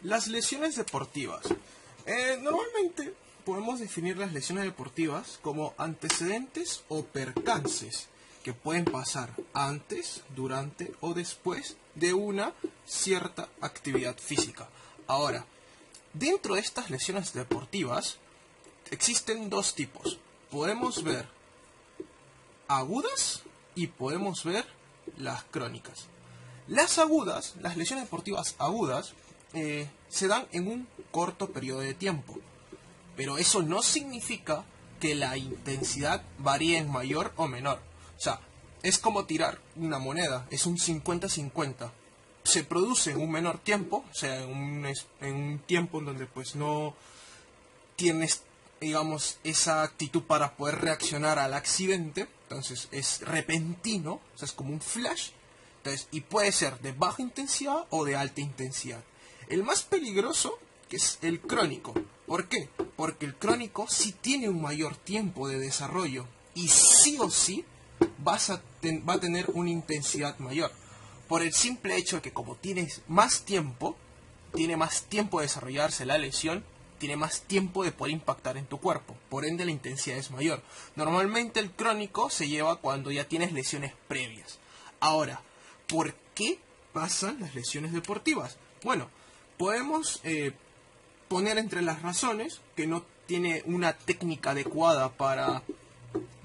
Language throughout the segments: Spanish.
Las lesiones deportivas. Normalmente podemos definir las lesiones deportivas como antecedentes o percances que pueden pasar antes, durante o después de una cierta actividad física. Ahora, dentro de estas lesiones deportivas existen dos tipos. Podemos ver agudas y podemos ver las crónicas. Las agudas, las lesiones deportivas agudas, se dan en un corto periodo de tiempo, pero eso no significa que la intensidad varíe en mayor o menor. O sea, es como tirar una moneda, es un 50-50. Se produce en un menor tiempo, o sea, en un tiempo en donde pues no tienes, digamos, esa actitud para poder reaccionar al accidente. Entonces es repentino, o sea, es como un flash. Entonces, y puede ser de baja intensidad o de alta intensidad. El más peligroso que es el crónico. ¿Por qué? Porque el crónico sí tiene un mayor tiempo de desarrollo y sí o sí va a tener una intensidad mayor. Por el simple hecho de que como tienes más tiempo, tiene más tiempo de desarrollarse la lesión, tiene más tiempo de poder impactar en tu cuerpo. Por ende la intensidad es mayor. Normalmente el crónico se lleva cuando ya tienes lesiones previas. Ahora, ¿por qué pasan las lesiones deportivas? Bueno, podemos poner entre las razones que no tiene una técnica adecuada para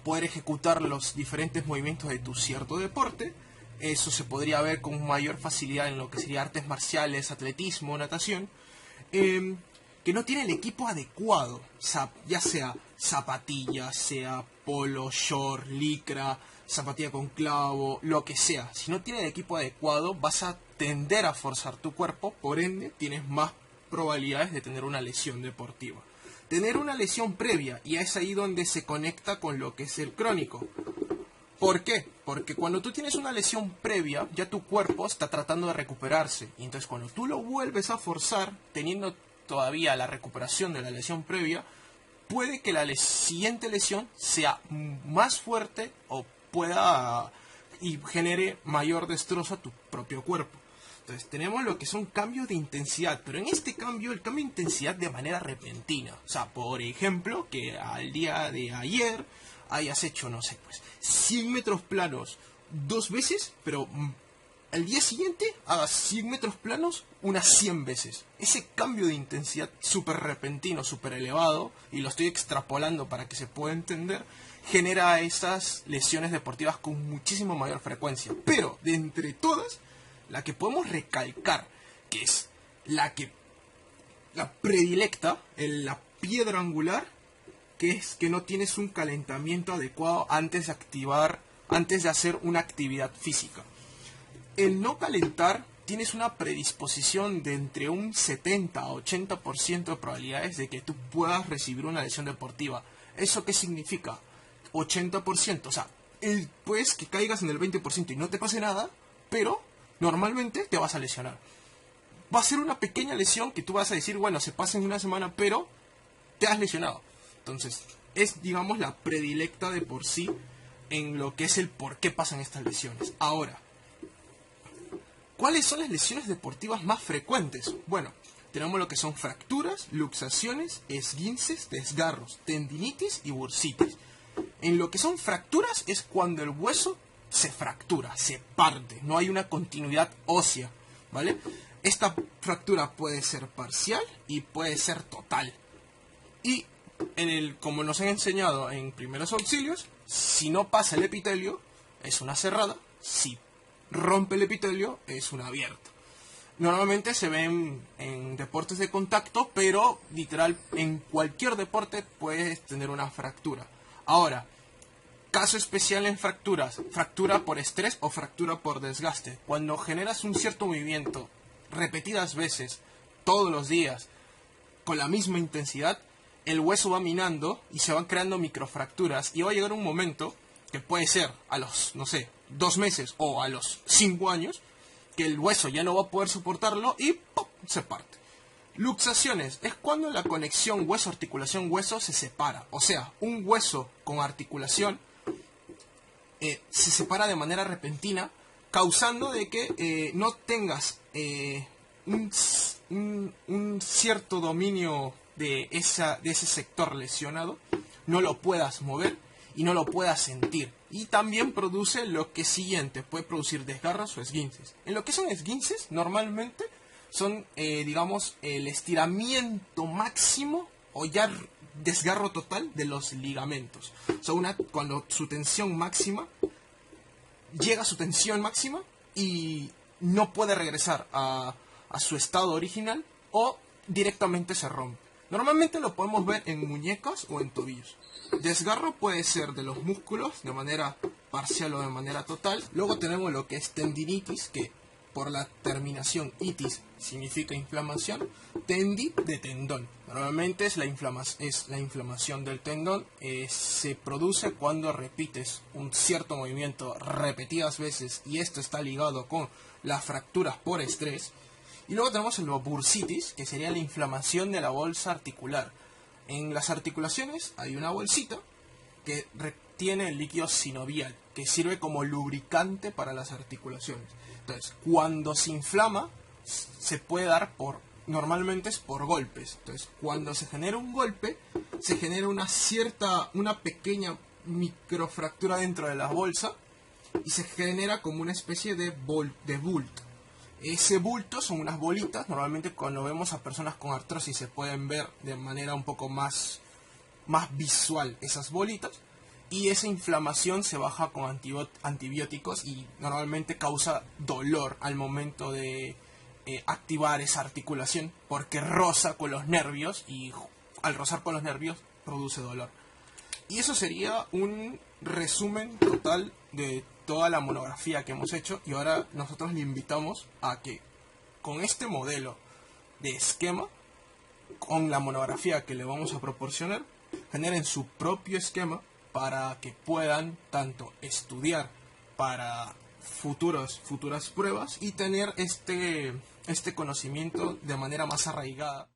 poder ejecutar los diferentes movimientos de tu cierto deporte. Eso se podría ver con mayor facilidad en lo que sería artes marciales, atletismo, natación. Que no tiene el equipo adecuado, ya sea zapatilla, sea polo, short, licra, zapatilla con clavo, lo que sea. Si no tiene el equipo adecuado, vas a tender a forzar tu cuerpo, por ende tienes más probabilidades de tener una lesión deportiva. Tener una lesión previa, y es ahí donde se conecta con lo que es el crónico. ¿Por qué? Porque cuando tú tienes una lesión previa, ya tu cuerpo está tratando de recuperarse. Y entonces cuando tú lo vuelves a forzar, teniendo todavía la recuperación de la lesión previa, puede que la siguiente lesión sea más fuerte o pueda y genere mayor destrozo a tu propio cuerpo. Entonces tenemos lo que son cambios de intensidad, pero en este cambio, el cambio de intensidad de manera repentina. O sea, por ejemplo, que al día de ayer hayas hecho, no sé, pues 100 metros planos 2 veces, pero al día siguiente hagas 100 metros planos unas 100 veces. Ese cambio de intensidad súper repentino, súper elevado, y lo estoy extrapolando para que se pueda entender, genera esas lesiones deportivas con muchísimo mayor frecuencia. Pero, de entre todas, la que podemos recalcar, que es la predilecta, la piedra angular, que es que no tienes un calentamiento adecuado antes de hacer una actividad física. El no calentar, tienes una predisposición de entre un 70 a 80% de probabilidades de que tú puedas recibir una lesión deportiva. ¿Eso qué significa? 80%, o sea, puedes que caigas en el 20% y no te pase nada, pero normalmente te vas a lesionar. Va a ser una pequeña lesión que tú vas a decir, bueno, se pasa en una semana, pero te has lesionado. Entonces, es, digamos, la predilecta de por sí en lo que es el por qué pasan estas lesiones. Ahora, ¿cuáles son las lesiones deportivas más frecuentes? Bueno, tenemos lo que son fracturas, luxaciones, esguinces, desgarros, tendinitis y bursitis. En lo que son fracturas es cuando el hueso se fractura, se parte, no hay una continuidad ósea, ¿vale? Esta fractura puede ser parcial y puede ser total. Y como nos han enseñado en primeros auxilios, si no pasa el epitelio, es una cerrada. Si rompe el epitelio, es una abierta. Normalmente se ven en deportes de contacto, pero literal en cualquier deporte puedes tener una fractura. Ahora, caso especial en fracturas, fractura por estrés o fractura por desgaste. Cuando generas un cierto movimiento repetidas veces, todos los días, con la misma intensidad, el hueso va minando y se van creando microfracturas, y va a llegar un momento, que puede ser a los, no sé, 2 meses o a los 5 años, que el hueso ya no va a poder soportarlo y ¡pum!, se parte. Luxaciones es cuando la conexión hueso-articulación-hueso se separa. O sea, un hueso con articulación se separa de manera repentina causando de que no tengas un cierto dominio de ese sector lesionado, no lo puedas mover y no lo puedas sentir. Y también produce lo que siguiente, puede producir desgarros o esguinces. En lo que son esguinces, normalmente son, digamos, el estiramiento máximo o ya desgarro total de los ligamentos. Cuando su tensión máxima, llega a su tensión máxima y no puede regresar a su estado original o directamente se rompe. Normalmente lo podemos ver en muñecas o en tobillos. Desgarro puede ser de los músculos de manera parcial o de manera total. Luego tenemos lo que es tendinitis, que por la terminación itis significa inflamación. Tendi, de tendón. Normalmente es la inflamación del tendón. Se produce cuando repites un cierto movimiento repetidas veces y esto está ligado con las fracturas por estrés. Y luego tenemos el bursitis, que sería la inflamación de la bolsa articular. En las articulaciones hay una bolsita que retiene el líquido sinovial, que sirve como lubricante para las articulaciones. Entonces, cuando se inflama, se puede dar normalmente es por golpes. Entonces, cuando se genera un golpe, se genera una pequeña microfractura dentro de la bolsa y se genera como una especie de bulto. Ese bulto son unas bolitas. Normalmente cuando vemos a personas con artrosis se pueden ver de manera un poco más visual esas bolitas. Y esa inflamación se baja con antibióticos y normalmente causa dolor al momento de activar esa articulación, porque roza con los nervios y al rozar con los nervios produce dolor. Y eso sería un resumen total de toda la monografía que hemos hecho, y ahora nosotros le invitamos a que con este modelo de esquema, con la monografía que le vamos a proporcionar, generen su propio esquema para que puedan tanto estudiar para futuras pruebas y tener este conocimiento de manera más arraigada.